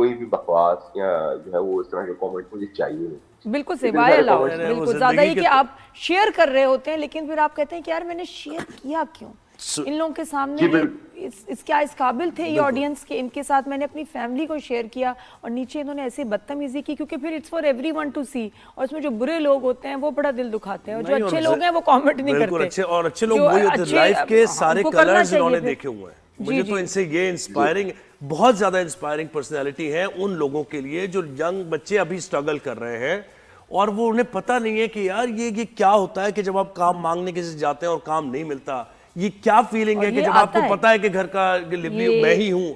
कोई भी बकवास या जो है वो इस तरह के कमेंट मुझे चाहिए नहीं। बिल्कुल इतने सिवाय सारे अलाउ, कमेंट्स बिल्कुल ज्यादा ही कि आप शेयर कर रहे होते हैं लेकिन फिर आप कहते हैं कि यार मैंने शेयर किया क्यों इन लोगों के सामने, जी ये क्या इस काबिल थे ये ऑडियंस के, इनके साथ मैंने अपनी फैमिली को शेयर किया और नीचे इन्होंने ऐसी बदतमीजी की, क्योंकि फिर इट्स फॉर एवरीवन टू सी, और इसमें जो बुरे लोग होते हैं वो बड़ा दिल दुखाते हैं और जो अच्छे लोग हैं वो कमेंट नहीं करते। अच्छे और अच्छे लोग वही होते हैं, लाइफ के सारे कलर्स इन्होंने देखे हुए हैं। मुझे तो इनसे ये इंस्पायरिंग, बहुत ज्यादा इंस्पायरिंग पर्सनैलिटी है उन लोगों के लिए जो यंग बच्चे अभी स्ट्रगल कर रहे हैं और वो उन्हें पता नहीं है कि यार ये क्या होता है कि जब आप काम मांगने किसी से जाते हैं और काम नहीं मिलता, ये क्या फीलिंग है कि जब आपको पता है कि घर का डिलीवरी मैं ही हूँ,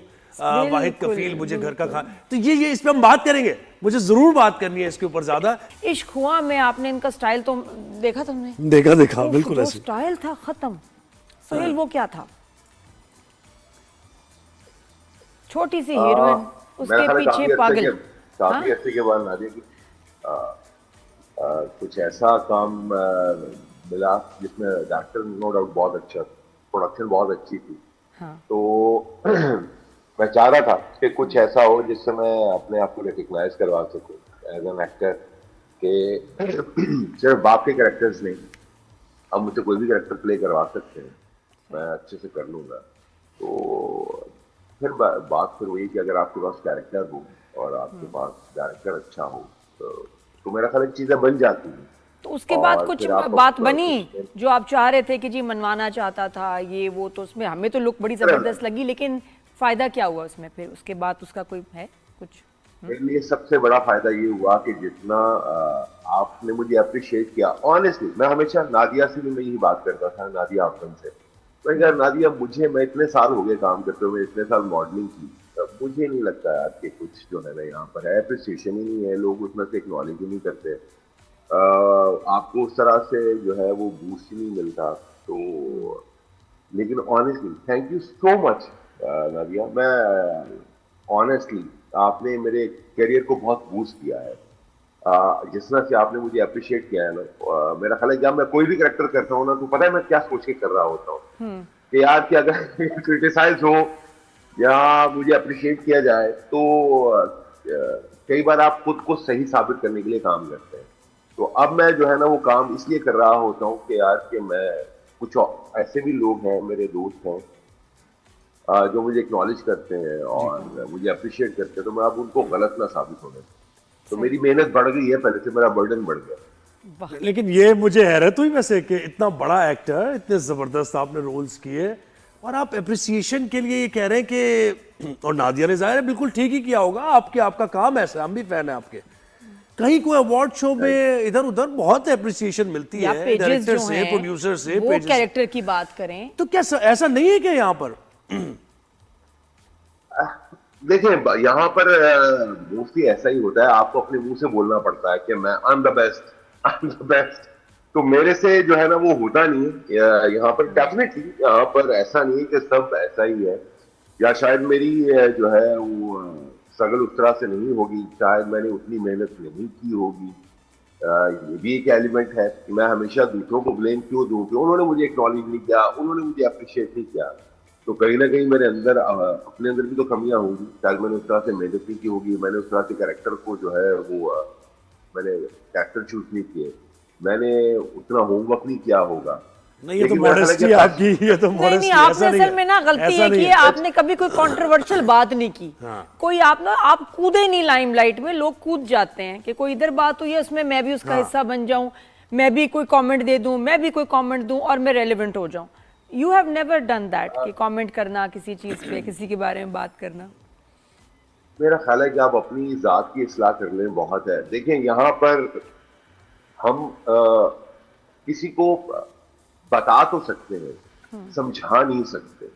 वाहिद कफील, मुझे घर का तो ये इस पे हम बात करेंगे, मुझे जरूर बात करनी है इसके ऊपर ज्यादा। इश्क हुआ में आपने इनका स्टाइल तो देखा, तुमने देखा बिल्कुल ऐसे स्टाइल था खत्म। सोहेल वो क्या था, छोटी सी हीरोइन, उसके पीछे पागल। काफी अर्से के बाद नादिया की कुछ ऐसा काम मिला जिसमें डायरेक्टर नो डाउट बहुत अच्छा, प्रोडक्शन बहुत अच्छी थी। तो मैं चाह रहा था कि कुछ ऐसा हो जिससे मैं अपने आप को रिकग्नाइज करवा सकूं एज एन एक्टर के सिर्फ बाप के कैरेक्टर्स नहीं, अब मुझसे कोई भी कैरेक्टर प्ले करवा सकते हैं, मैं अच्छे से कर लूंगा। तो फिर बात फिर वही कि अगर आपके पास कैरेक्टर हो और आपके पास डायरेक्टर अच्छा हो तो मेरा ख्याल चीजें बन जाती हैं। तो उसके बाद कुछ बात बनी जो आप चाह रहे थे कि जी मनवाना चाहता था ये वो, तो उसमें हमें तो लुक बड़ी जबरदस्त लगी, लेकिन फायदा क्या हुआ उसमें फिर उसके बाद उसका कोई है कुछ? मेरे लिए सबसे बड़ा फायदा ये हुआ कि जितना आपने मुझे अप्रिशिएट किया, ऑनेस्टली मैं हमेशा नादिया से भी मैं यही बात करता था, नादिया आफम से, मैं कहा नादिया मैं इतने साल हो गए काम करते हुए, इतने साल मॉडलिंग की, मुझे नहीं लगता यार कि कुछ जो है ना यहाँ पर है, अप्रिसिएशन ही नहीं है, लोग उसमें से एक्नॉलेज ही नहीं करते, आपको उस तरह से जो है वो बूस्ट ही नहीं मिलता। तो लेकिन honestly thank you so much Nadia, मैं ऑनेस्टली आपने मेरे करियर को बहुत बूस्ट किया है, जिस तरह से आपने मुझे अप्रिशिएट किया है ना, मेरा ख्याल है जब मैं कोई भी कैरेक्टर करता हूँ ना तो पता है मैं क्या सोच के कर रहा होता हूँ कि यार कि अगर क्रिटिसाइज हो या मुझे अप्रिशिएट किया जाए तो कई बार आप खुद को सही साबित करने के लिए काम करते हैं। तो अब मैं जो है ना वो काम इसलिए कर रहा होता हूँ कि यार कि मैं कुछ ऐसे भी लोग हैं, मेरे दोस्त हैं जो मुझे एक्नॉलेज करते हैं और मुझे अप्रिशिएट करते हैं, तो मैं अब उनको गलत ना साबित होने, तो मेरी मेहनत बढ़ गई है, पहले से मेरा बर्डन बढ़ गया। लेकिन ये मुझे हैरत हुई वैसे कि इतना बड़ा एक्टर, इतने जबरदस्त आपने रोल्स किए और आप अप्रिसिएशन के लिए ये कह रहे हैं कि, और नादिया ने जाहिर है बिल्कुल ठीक ही किया होगा, आपका काम ऐसा, हम भी फैन है आपके, कहीं कोई अवार्ड शो में इधर उधर बहुत अप्रिसिएशन मिलती है डायरेक्टर से, प्रोड्यूसर से, वो कैरेक्टर की बात करें तो क्या ऐसा नहीं है कि यहाँ पर देखिए यहाँ पर मोस्टली ऐसा ही होता है, आपको अपने मुंह से बोलना पड़ता है कि मैं I am the best, I am the best, तो मेरे से जो है ना वो होता नहीं है यहाँ पर। डेफिनेटली यहाँ पर ऐसा नहीं है कि सब ऐसा ही है, या शायद मेरी जो है वो स्ट्रगल उस तरह से नहीं होगी, शायद मैंने उतनी मेहनत नहीं की होगी, ये भी एक एलिमेंट है कि मैं हमेशा दूसरों को ब्लेम क्यों दूं कि उन्होंने मुझे एक्नॉलेज नहीं किया, उन्होंने मुझे अप्रिशिएट नहीं किया, तो कहीं ना कहीं मेरे अंदर अपने अंदर भी तो कमियां होंगी, शायद मैंने उस तरह से मेहनत नहीं की होगी, मैंने उस तरह से कैरेक्टर को जो है वो मैंने कैरेक्टर चूज नहीं किए, मैंने उतना होमवर्क नहीं किया होगा। नहीं ये तो मॉडेस्टी आपकी, ये तो मॉडेस्टी, नहीं आपने असल में ना गलती है कि आपने कभी कोई कंट्रोवर्शियल बात नहीं की। कोई आप कूदे नहीं लाइमलाइट में, लोग कूद जाते हैं कि कोई इधर बात हुई है उसमें मैं भी उसका हिस्सा बन जाऊं, मैं भी कोई कमेंट दे दूं, मैं भी कोई कमेंट दूं और मैं रेलेवेंट हो जाऊं। You have never done that कि कमेंट करना किसी चीज पे, किसी के बारे में बात करना। मेरा ख्याल है कि आप अपनी जात की इस्लाह कर लें बहुत है। देखिए यहाँ पर हम किसी को बता तो सकते हैं, समझा नहीं सकते,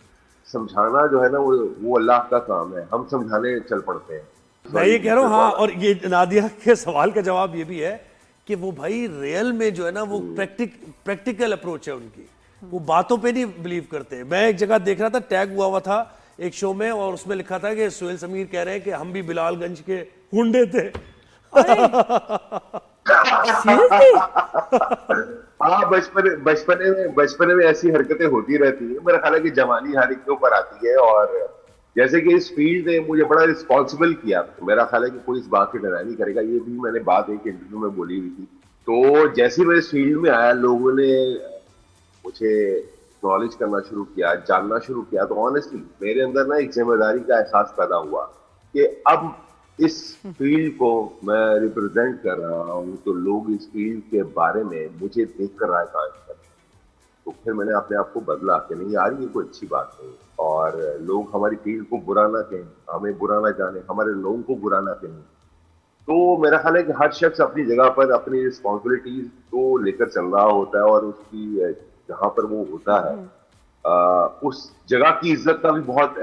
समझाना जो है ना वो अल्लाह का काम है, हम समझाने चल पड़ते हैं। मैं ये कह रहा हूँ हाँ, और ये नादिया के सवाल का जवाब ये भी है कि वो भाई रियल में जो है ना वो प्रैक्टिकल अप्रोच है उनकी, वो बातों पे नहीं बिलीव करते। मैं एक जगह देख रहा था, टैग हुआ था एक शो में और उसमें लिखा था कि सोहेल समीर कह रहे हैं कि हम भी बिलालगंज के हुंडे थे। हाँ बचपने में ऐसी हरकतें होती रहती है, मेरा ख्याल है कि जवानी हर एक के ऊपर आती है और जैसे कि इस फील्ड ने मुझे बड़ा रिस्पॉन्सिबल किया, मेरा ख्याल है कि कोई इस बात की डराई नहीं करेगा, ये भी मैंने बात एक इंटरव्यू में बोली हुई थी। तो जैसे मैं इस फील्ड में आया, लोगों ने मुझे नॉलेज करना शुरू किया, जानना शुरू किया, तो ऑनेस्टली मेरे अंदर ना एक जिम्मेदारी का एहसास पैदा हुआ कि अब इस फील्ड को मैं रिप्रेजेंट कर रहा हूँ, तो लोग इस फील्ड के बारे में मुझे देखकर राय कायम करें। तो फिर मैंने अपने आप को बदला कि नहीं यार, ये कोई अच्छी बात नहीं, और लोग हमारी फील्ड को बुरा ना कहें, हमें बुरा ना जाने, हमारे लोगों को बुरा ना कहें। तो मेरा ख्याल है कि हर शख्स अपनी जगह पर अपनी रिस्पॉन्सिबिलिटीज को लेकर चल रहा होता है, और उसकी जहां पर वो होता है उस जगह की इज्जत का भी बहुत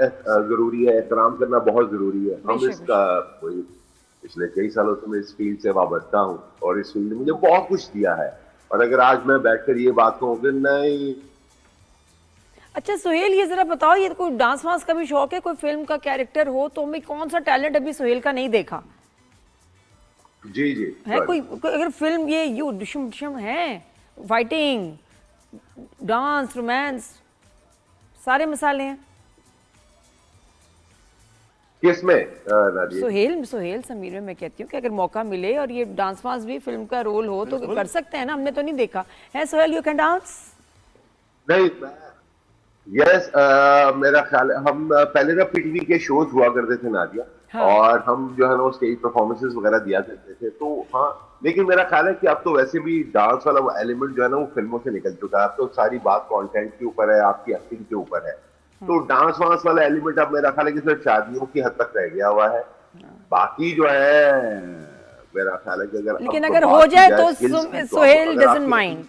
जरूरी है, एहतराम करना बहुत जरूरी है। हम इसका पिछले कई सालों से मैं इस फील्ड से वाबस्ता हूँ, और इस फील्ड ने मुझे बहुत कुछ दिया है, और अगर आज मैं बैठकर ये बात कहूँ कि नहीं। अच्छा सुहेल, ये जरा बताओ, ये कोई डांस वांस का भी शौक है, कोई फिल्म का कैरेक्टर हो तो मैं कौन सा टैलेंट अभी सुहेल का नहीं देखा? जी जी है कोई अगर फिल्म ये यू डिशम डिशम है, फाइटिंग, डांस, रोमांस, सारे मसाले हैं किसमें? सुहेल समीर में मैं कहती हूँ कि अगर मौका मिले और ये डांस वांस भी फिल्म का रोल हो तो कर सकते हैं ना, हमने तो नहीं देखा है। Suhail, you can dance? नहीं, यस, मेरा ख्याल है हम पहले ना पीटीवी के शोज हुआ करते थे नादिया, हाँ। और हम जो है ना स्टेज परफॉर्मेंसेस वगैरह दिया करते थे, तो हाँ, लेकिन मेरा ख्याल है कि अब तो वैसे भी डांस वाला वो एलिमेंट जो है ना वो फिल्मों से निकल चुका है। अब तो सारी बात कंटेंट के ऊपर है, आपकी एक्टिंग के ऊपर है। तो डांस वांस वाला एलिमेंट अब मेरा ख्याल है कि सिर्फ शादियों की हद तक रह गया हुआ है। बाकी जो है मेरा ख्याल है कि लेकिन अगर हो जाए तो सुहेल डजंट माइंड।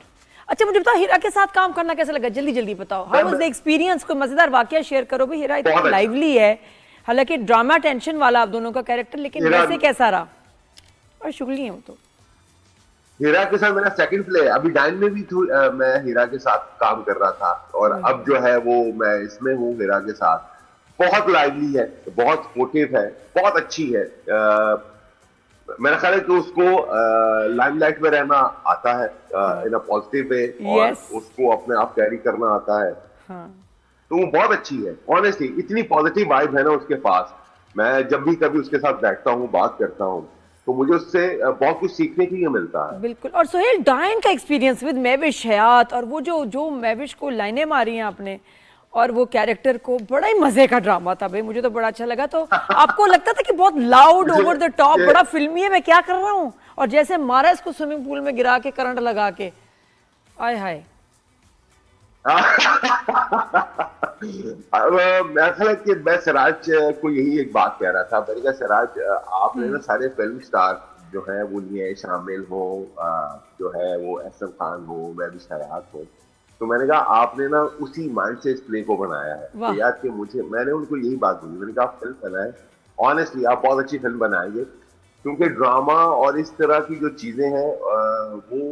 अच्छा मुझे बताओ, हीरा के साथ काम करना कैसा लगा? जल्दी जल्दी बताओ, हाउ वाज द एक्सपीरियंस? कोई मजेदार वाकया शेयर करो भी। हीरा इतना लाइवली है, हालांकि ड्रामा टेंशन वाला आप दोनों का कैरेक्टर, लेकिन वैसे कैसा रहा? और शुगली है वो तो। हीरा के साथ मेरा सेकंड प्ले है, अभी डाइन में भी मैं हीरा के साथ काम कर रहा था, और अब जो है वो मैं इसमें हूँ हीरा के साथ। बहुत लाइवली है, बहुत स्पोर्टिव है, बहुत अच्छी है। मेरा ख्याल है कि उसको लाइमलाइट में रहना आता है इन अ पॉजिटिव वे, और उसको अपने आप कैरी करना आता है। हाँ। तो वो बहुत अच्छी है, ऑनेस्टली इतनी पॉजिटिव वाइब है ना उसके पास। मैं जब भी कभी उसके साथ बैठता हूँ, बात करता हूँ, तो मुझे उससे बहुत कुछ सीखने के लिए मिलता है। बिल्कुल। और सुहेल, डाइन का एक्सपीरियंस विद महविश हयात, और वो जो महविश को लाइनें मारी हैं आपने, और वो कैरेक्टर को, बड़ा ही मजे का ड्रामा था भाई, मुझे तो बड़ा अच्छा लगा। तो आपको लगता था कि बहुत लाउड, ओवर द टॉप, बड़ा फिल्मी है, मैं क्या कर रहा हूँ, और जैसे मारा इसको स्विमिंग पूल में गिरा के, करंट लगा के, आय हाय। मैं ख्याल है कि मैं सिराज को यही एक बात कह रहा था, मैंने कहा सिराज आपने ना सारे फिल्म स्टार जो है वो लिए शामिल हो, जो है वो एहसन खान हो, महविश हयात हो, तो मैंने कहा आपने ना उसी माइंड से इस प्ले को बनाया है। याद कि मैंने उनको यही बात बोली, मैंने कहा आप फिल्म बनाए, ऑनेस्टली आप बहुत अच्छी फिल्म बनाएंगे, क्योंकि ड्रामा और इस तरह की जो चीजें हैं वो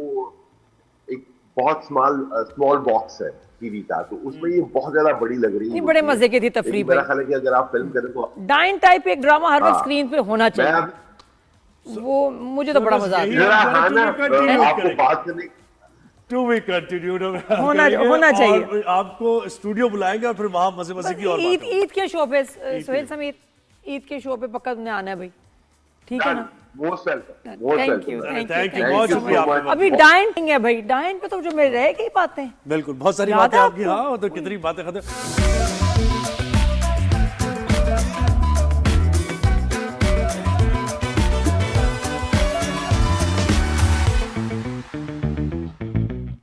एक बहुत स्मॉल बॉक्स है टीवी का, तो उसमें ये बहुत ज्यादा बड़ी लग रही है। बड़े मजे की थी तफरीह। मेरा ख्याल है कि अगर आप फिल्म करें तो डाइन टाइप एक ड्रामा हर वक्त स्क्रीन पे होना चाहिए। वो मुझे तो बड़ा मजा आता है। आपको बात करने टू बी कंटिन्यूड होना चाहिए। आपको स्टूडियो बुलाएंगे और फिर वहां मजे की और ईद के शो पे सुहेल समीर, ईद के शो पे पक्का तुमने आना है भाई, ठीक है ना? थैंक यू, बहुत शुक्रिया। अभी डाइन है भाई, डाइन पे तो जो मेरे रह गई बातें, बिल्कुल बहुत सारी बातें आपकी। हाँ तो कितनी बातें खत्म।